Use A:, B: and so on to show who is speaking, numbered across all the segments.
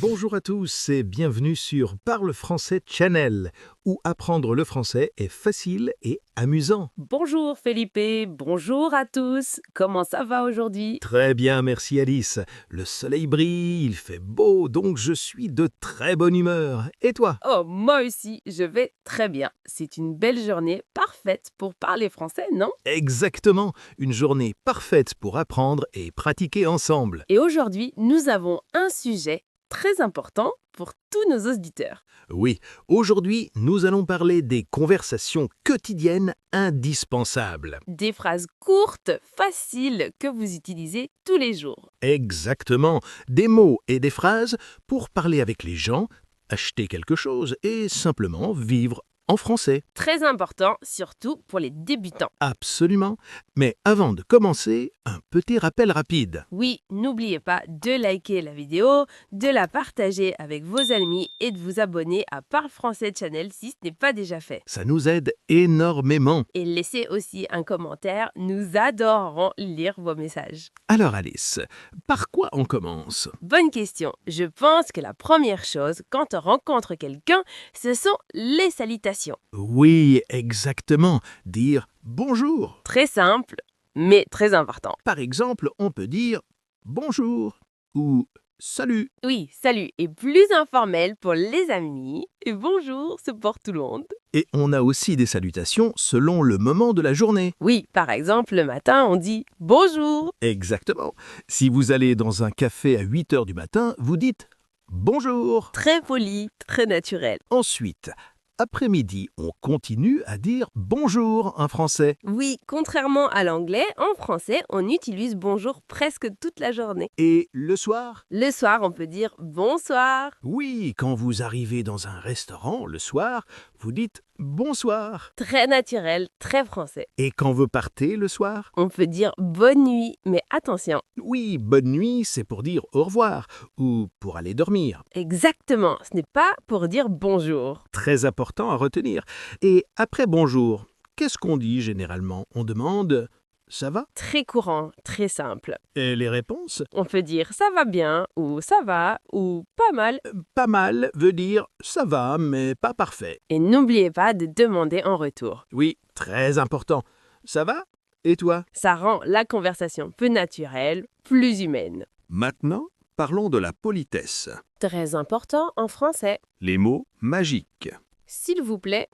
A: Bonjour à tous et bienvenue sur Parle Français Channel, où apprendre le français est facile et amusant.
B: Bonjour Felipe, bonjour à tous. Comment ça va aujourd'hui?
A: Très bien, merci Alice. Le soleil brille, il fait beau, donc je suis de très bonne humeur. Et toi?
B: Oh, moi aussi, je vais très bien. C'est une belle journée parfaite pour parler français, non?
A: Exactement, une journée parfaite pour apprendre et pratiquer ensemble.
B: Et aujourd'hui, nous avons un sujet très important pour tous nos auditeurs.
A: Oui, aujourd'hui, nous allons parler des conversations quotidiennes indispensables.
B: Des phrases courtes, faciles que vous utilisez tous les jours.
A: Exactement, des mots et des phrases pour parler avec les gens, acheter quelque chose et simplement vivre en français.
B: Très important, surtout pour les débutants.
A: Absolument. Mais avant de commencer, un petit rappel rapide.
B: Oui, n'oubliez pas de liker la vidéo, de la partager avec vos amis et de vous abonner à Parle Français Channel si ce n'est pas déjà fait.
A: Ça nous aide énormément.
B: Et laissez aussi un commentaire, nous adorerons lire vos messages.
A: Alors Alice, par quoi on commence?
B: Bonne question. Je pense que la première chose quand on rencontre quelqu'un, ce sont les salutations.
A: Oui, exactement. Dire bonjour.
B: Très simple, mais très important.
A: Par exemple, on peut dire bonjour ou salut.
B: Oui, salut est plus informel pour les amis et bonjour, c'est pour tout le monde.
A: Et on a aussi des salutations selon le moment de la journée.
B: Oui, par exemple, le matin, on dit bonjour.
A: Exactement. Si vous allez dans un café à 8 heures du matin, vous dites bonjour.
B: Très poli, très naturel.
A: Ensuite, après-midi, on continue à dire bonjour en français.
B: Oui, contrairement à l'anglais, en français, on utilise bonjour presque toute la journée.
A: Et le soir?
B: Le soir, on peut dire bonsoir.
A: Oui, quand vous arrivez dans un restaurant le soir, vous dites bonsoir.
B: Très naturel, très français.
A: Et quand vous partez le soir?
B: On peut dire bonne nuit, mais attention.
A: Oui, bonne nuit, c'est pour dire au revoir ou pour aller dormir.
B: Exactement, ce n'est pas pour dire bonjour.
A: Très important à retenir. Et après bonjour, qu'est-ce qu'on dit généralement? On demande ça va?
B: Très courant, très simple.
A: Et les réponses?
B: On peut dire ça va bien, ou ça va, ou pas mal.
A: Pas mal veut dire ça va, mais pas parfait.
B: Et n'oubliez pas de demander en retour.
A: Oui, très important. Ça va? Et toi?
B: Ça rend la conversation plus naturelle, plus humaine.
C: Maintenant, parlons de la politesse.
B: Très important en français.
C: Les mots magiques.
B: S'il vous plaît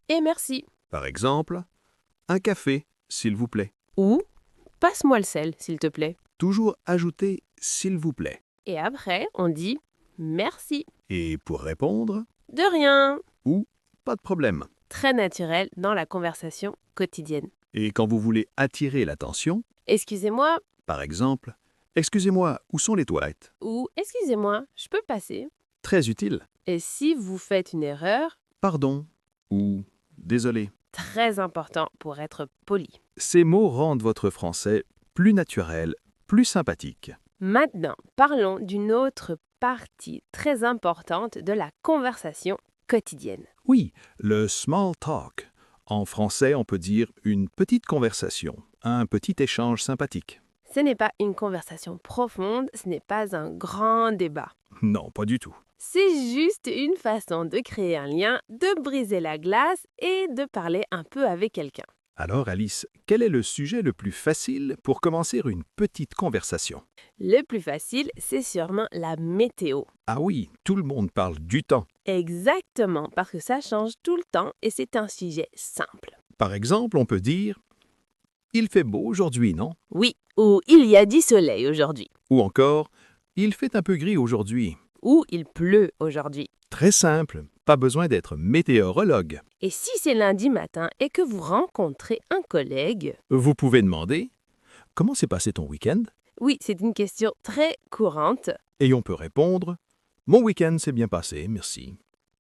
B: et merci.
C: Par exemple, un café, s'il vous plaît.
B: Ou passe-moi le sel, s'il te plaît.
C: Toujours ajouter s'il vous plaît.
B: Et après, on dit merci.
C: Et pour répondre,
B: De rien.
C: ou pas de problème.
B: Très naturel dans la conversation quotidienne.
C: Et quand vous voulez attirer l'attention,
B: Excusez-moi
C: par exemple, excusez-moi, où sont les toilettes?
B: ou excusez-moi, je peux passer.
C: Très utile.
B: Et si vous faites une erreur,
C: Pardon ou désolé.
B: très important pour être poli.
C: Ces mots rendent votre français plus naturel, plus sympathique.
B: Maintenant, parlons d'une autre partie très importante de la conversation quotidienne.
C: Oui, le small talk. En français, on peut dire une petite conversation, un petit échange sympathique.
B: Ce n'est pas une conversation profonde, ce n'est pas un grand débat.
C: Non, pas du tout.
B: C'est juste une façon de créer un lien, de briser la glace et de parler un peu avec quelqu'un.
C: Alors Alice, quel est le sujet le plus facile pour commencer une petite conversation?
B: Le plus facile, c'est sûrement la météo.
C: Ah oui, tout le monde parle du temps.
B: Exactement, parce que ça change tout le temps et c'est un sujet simple.
C: Par exemple, on peut dire « Il fait beau aujourd'hui, non ?»
B: Oui, ou il y a du soleil aujourd'hui,
C: Ou encore « Il fait un peu gris aujourd'hui ».
B: ou il pleut aujourd'hui.
C: Très simple, pas besoin d'être météorologue.
B: Et si c'est lundi matin et que vous rencontrez un collègue,
C: Vous pouvez demander « Comment s'est passé ton week-end ?»
B: oui, c'est une question très courante,
C: Et on peut répondre « Mon week-end s'est bien passé, merci ».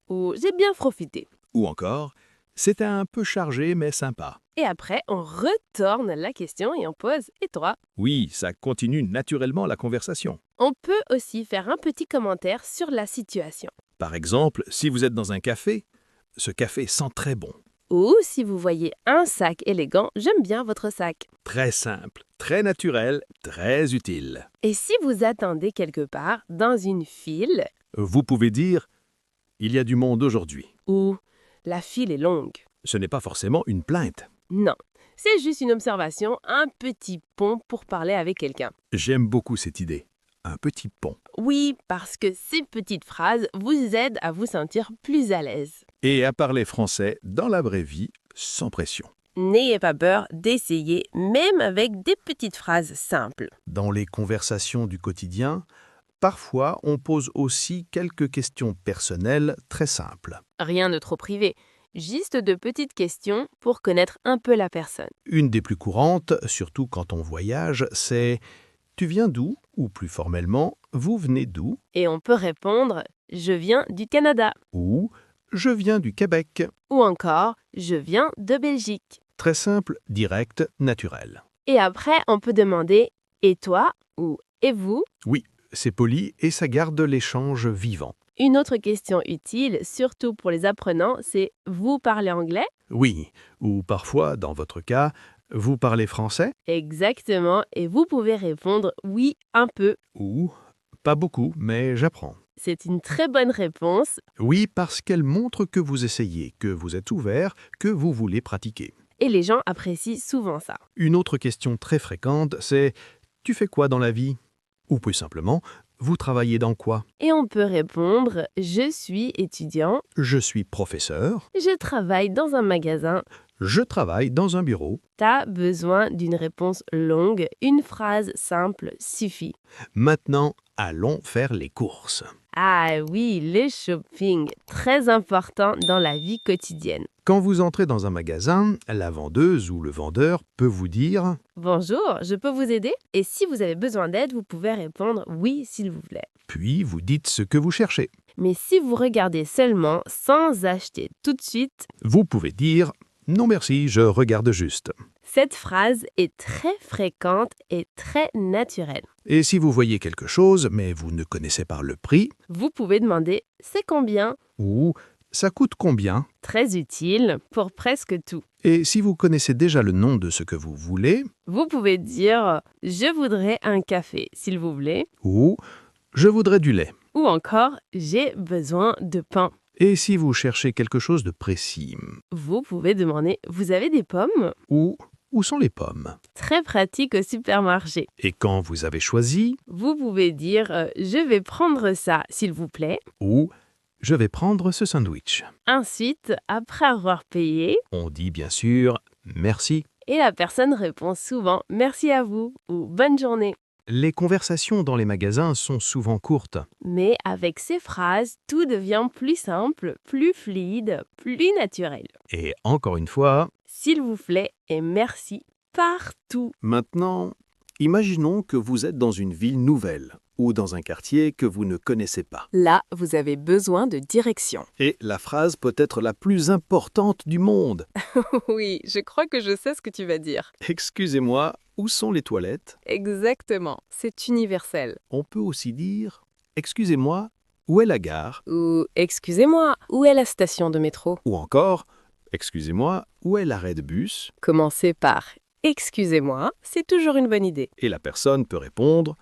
B: ou j'ai bien profité.
C: Ou encore « C'était un peu chargé mais sympa ».
B: Et après, on retourne la question et on pose « Et toi ?»
C: Oui, ça continue naturellement la conversation.
B: On peut aussi faire un petit commentaire sur la situation.
C: Par exemple, si vous êtes dans un café, ce café sent très bon.
B: Ou si vous voyez un sac élégant, j'aime bien votre sac.
C: Très simple, très naturel, très utile.
B: Et si vous attendez quelque part, dans une file,
C: Vous pouvez dire « Il y a du monde aujourd'hui
B: Ou la file est longue. ».
C: Ce n'est pas forcément une plainte.
B: Non, c'est juste une observation, un petit pont pour parler avec quelqu'un.
C: J'aime beaucoup cette idée. Un petit pont.
B: Oui, parce que ces petites phrases vous aident à vous sentir plus à l'aise.
C: Et à parler français dans la vraie vie, sans pression.
B: N'ayez pas peur d'essayer, même avec des petites phrases simples.
A: Dans les conversations du quotidien, parfois on pose aussi quelques questions personnelles très simples.
B: Rien de trop privé, juste de petites questions pour connaître un peu la personne.
A: Une des plus courantes, surtout quand on voyage, c'est « Tu viens d'où ?» ou plus formellement « Vous venez d'où ?»
B: Et on peut répondre « Je viens du Canada »
A: ou « Je viens du Québec ».
B: ou encore « Je viens de Belgique ».
A: Très simple, direct, naturel.
B: Et après, on peut demander « Et toi ?» ou « Et vous ?»
A: Oui, c'est poli et ça garde l'échange vivant.
B: Une autre question utile, surtout pour les apprenants, c'est « Vous parlez anglais ?»
A: Oui, ou parfois, dans votre cas, vous parlez français
B: Exactement, et vous pouvez répondre « Oui, un peu
A: ou pas beaucoup, mais j'apprends. ».
B: C'est une très bonne réponse
A: Oui, parce qu'elle montre que vous essayez, que vous êtes ouvert, que vous voulez pratiquer.
B: et les gens apprécient souvent ça.
A: Une autre question très fréquente, c'est « Tu fais quoi dans la vie ?» ou plus simplement « Vous travaillez dans quoi ?»
B: Et on peut répondre « Je suis étudiant,
A: Je suis professeur,
B: je travaille dans un magasin ».
A: je travaille dans un bureau.
B: T'as besoin d'une réponse longue, une phrase simple suffit.
A: Maintenant, allons faire les courses.
B: Ah oui, le shopping, très important dans la vie quotidienne.
A: Quand vous entrez dans un magasin, la vendeuse ou le vendeur peut vous dire
B: Bonjour, je peux vous aider? Et si vous avez besoin d'aide, vous pouvez répondre oui, s'il vous plaît.
A: puis vous dites ce que vous cherchez.
B: Mais si vous regardez seulement sans acheter tout de suite,
A: Vous pouvez dire non merci, je regarde juste.
B: cette phrase est très fréquente et très naturelle.
A: Et si vous voyez quelque chose mais vous ne connaissez pas le prix
B: Vous pouvez demander c'est combien?
A: ou ça coûte combien?
B: Très utile pour presque tout.
A: Et si vous connaissez déjà le nom de ce que vous voulez
B: Vous pouvez dire je voudrais un café, s'il vous plaît,
A: ou je voudrais du lait.
B: ou encore j'ai besoin de pain.
A: Et si vous cherchez quelque chose de précis
B: Vous pouvez demander vous avez des pommes?
A: ou où sont les pommes?
B: Très pratique au supermarché.
A: Et quand vous avez choisi
B: Vous pouvez dire je vais prendre ça, s'il vous plaît.
A: ou je vais prendre ce sandwich.
B: Ensuite, après avoir payé,
A: On dit bien sûr merci.
B: et la personne répond souvent merci à vous ou bonne journée.
A: Les conversations dans les magasins sont souvent courtes.
B: Mais avec ces phrases, tout devient plus simple, plus fluide, plus naturel.
A: Et encore une fois,
B: S'il vous plaît et merci partout.
A: maintenant, imaginons que vous êtes dans une ville nouvelle ou dans un quartier que vous ne connaissez pas.
D: Là, vous avez besoin de direction.
A: Et la phrase peut être la plus importante du monde.
D: Oui, je crois que je sais ce que tu vas dire.
A: Excusez-moi, où sont les toilettes?
D: Exactement, c'est universel.
A: On peut aussi dire excusez-moi, où est la gare?
D: Ou excusez-moi, où est la station de métro?
A: Ou encore excusez-moi, où est l'arrêt de bus?
D: Commencez par excusez-moi, c'est toujours une bonne idée.
A: Et la personne peut répondre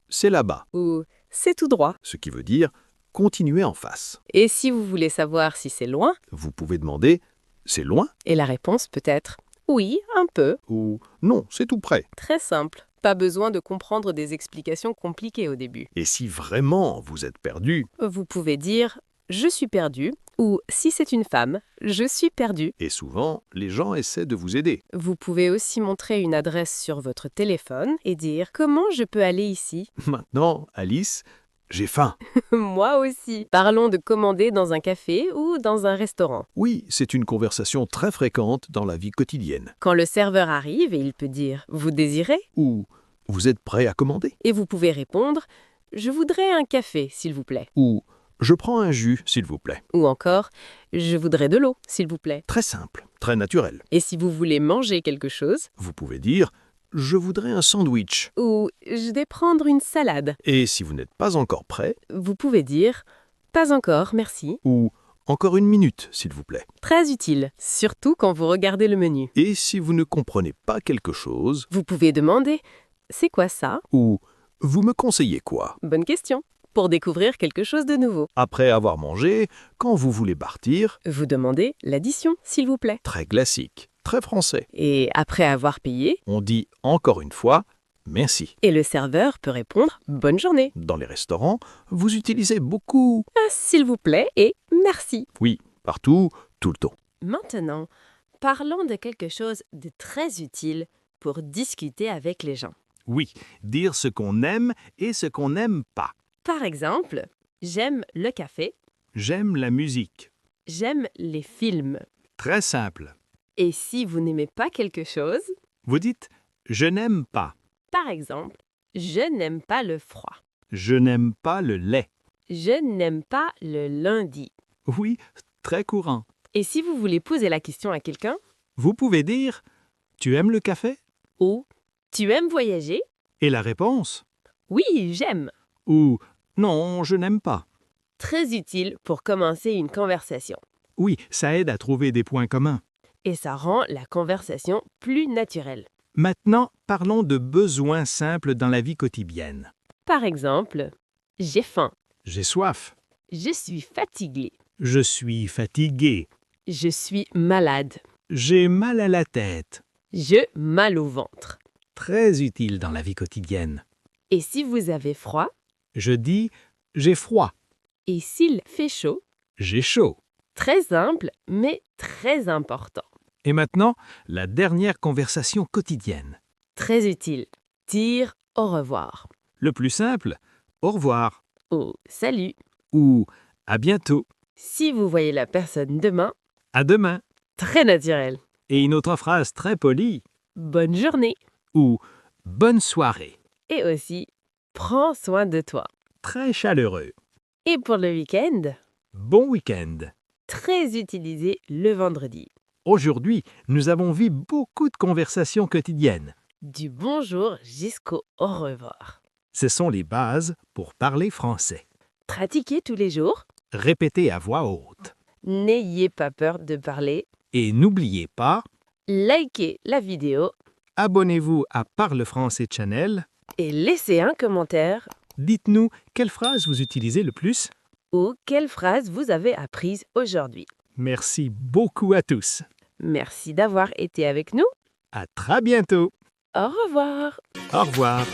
A: c'est là-bas,
D: Ou c'est tout droit.
A: ce qui veut dire continuez en face.
D: Et si vous voulez savoir si c'est loin,
A: Vous pouvez demander c'est loin
D: et la réponse peut être oui, un peu.
A: ou non, c'est tout près.
D: Très simple. Pas besoin de comprendre des explications compliquées au début.
A: Et si vraiment vous êtes perdu,
D: Vous pouvez dire je suis perdu ou si c'est une femme, je suis perdu.
A: et souvent les gens essaient de vous aider.
D: Vous pouvez aussi montrer une adresse sur votre téléphone et dire comment je peux aller ici.
A: Maintenant, Alice, j'ai faim.
D: Moi aussi. Parlons de commander dans un café ou dans un restaurant.
A: Oui, c'est une conversation très fréquente dans la vie quotidienne.
D: Quand le serveur arrive et il peut dire vous désirez
A: Ou vous êtes prêt à commander?
D: et vous pouvez répondre je voudrais un café s'il vous plaît
A: Ou je prends un jus, s'il vous plaît.
D: ou encore je voudrais de l'eau s'il vous plaît.
A: Très simple, très naturel.
D: Et si vous voulez manger quelque chose
A: Vous pouvez dire je voudrais un sandwich.
D: ou je vais prendre une salade,
A: Et si vous n'êtes pas encore prêt,
D: vous pouvez dire pas encore, merci.
A: ou encore une minute, s'il vous plaît.
D: Très utile, surtout quand vous regardez le menu.
A: Et si vous ne comprenez pas quelque chose,
D: Vous pouvez demander c'est quoi ça?
A: ou vous me conseillez quoi?
D: Bonne question. pour découvrir quelque chose de nouveau.
C: Après avoir mangé, quand vous voulez partir,
D: Vous demandez l'addition, s'il vous plaît.
C: très classique, très français.
D: Et après avoir payé,
C: On dit encore une fois merci.
D: et le serveur peut répondre « Bonne journée
C: Dans les restaurants, vous utilisez beaucoup. »
D: S'il vous plaît et merci.
C: Oui, partout, tout le temps.
B: Maintenant, parlons de quelque chose de très utile pour discuter avec les gens.
A: Oui, dire ce qu'on aime et ce qu'on n'aime pas.
B: Par exemple, j'aime le café,
A: J'aime la musique.
B: j'aime les films.
A: Très simple.
B: Et si vous n'aimez pas quelque chose,
A: Vous dites je n'aime pas.
B: par exemple, je n'aime pas le froid.
A: Je n'aime pas le lait.
B: Je n'aime pas le lundi.
A: Oui, très courant.
B: Et si vous voulez poser la question à quelqu'un,
A: Vous pouvez dire tu aimes le café?
B: ou tu aimes voyager?
A: Et la réponse?
B: Oui, j'aime.
A: Ou non, je n'aime pas.
B: Très utile pour commencer une conversation.
A: Oui, ça aide à trouver des points communs.
B: Et ça rend la conversation plus naturelle.
A: Maintenant, parlons de besoins simples dans la vie quotidienne.
B: Par exemple, j'ai faim.
A: J'ai soif.
B: Je suis fatigué.
A: Je suis fatigué.
B: Je suis malade.
A: J'ai mal à la tête.
B: J'ai mal au ventre.
A: Très utile dans la vie quotidienne.
B: Et si vous avez froid?
A: Je dis j'ai froid.
B: Et s'il fait chaud?
A: J'ai chaud.
B: Très simple, mais très important.
A: Et maintenant, la dernière conversation quotidienne.
B: Très utile. Dire au revoir.
A: Le plus simple, au revoir
B: Ou salut.
A: ou à bientôt,
B: Si vous voyez la personne demain,
A: à demain.
B: très naturel.
A: Et une autre phrase très polie
B: Bonne journée.
A: ou bonne soirée,
B: Et aussi, prends soin de toi.
A: très chaleureux.
B: Et pour le week-end,
A: Bon week-end.
B: très utilisé le vendredi.
A: Aujourd'hui, nous avons vu beaucoup de conversations quotidiennes.
B: Du bonjour jusqu'au au revoir.
A: Ce sont les bases pour parler français.
B: Pratiquez tous les jours.
A: Répétez à voix haute.
B: N'ayez pas peur de parler.
A: Et n'oubliez pas,
B: Likez la vidéo
A: abonnez-vous à Parle Français Channel.
B: et laissez un commentaire
A: Dites-nous quelle phrase vous utilisez le plus.
B: ou quelle phrase vous avez apprise aujourd'hui.
A: Merci beaucoup à tous.
B: Merci d'avoir été avec nous.
A: À très bientôt.
B: Au revoir.
A: Au revoir.